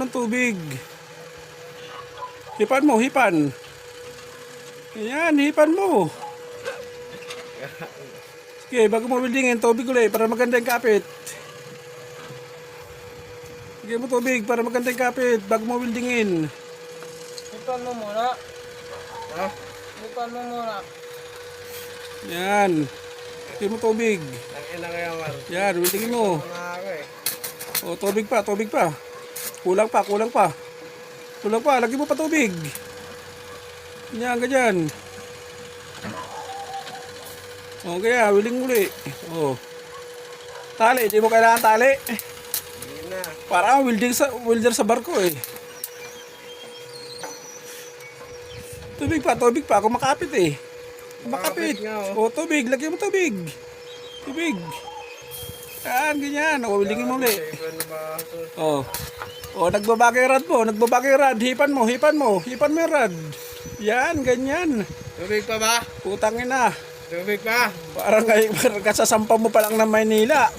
ng tubig. Hipan mo, hipan. Ayan, hipan mo. Sige, bago mo wildingin, tubig ulit para maganda yung kapit. Sige mo tubig para maganda yung kapit bago mo wildingin. Hipan mo muna. Ha? Hipan mo muna. Yan. Sige mo tubig. Ang ina kaya Mar. Yan, wildingin mo. Mga ako eh. O, tubig pa, tubig pa. Kulang pa, kulang pa. Kulang pa, lagi mo pa tubig. Yan, ganyan. O, kaya, wiling muli. O. Tali, di mo kailangan tali. Hindi na. Parang welder sa barko eh. Tubig pa, kumakapit eh. Kumakapit. Kumakapit nga, O, tubig, lagyan mo tubig. Tubig. Yan, ganyan. O, wilingin mo ulit. Iban na ba ito? O, nagbabagay rad mo, hipan mo yung rad. Yan, ganyan. Tubig pa ba? Putangin na. Tubig pa? Parang kasasampa mo pa lang ng Maynila.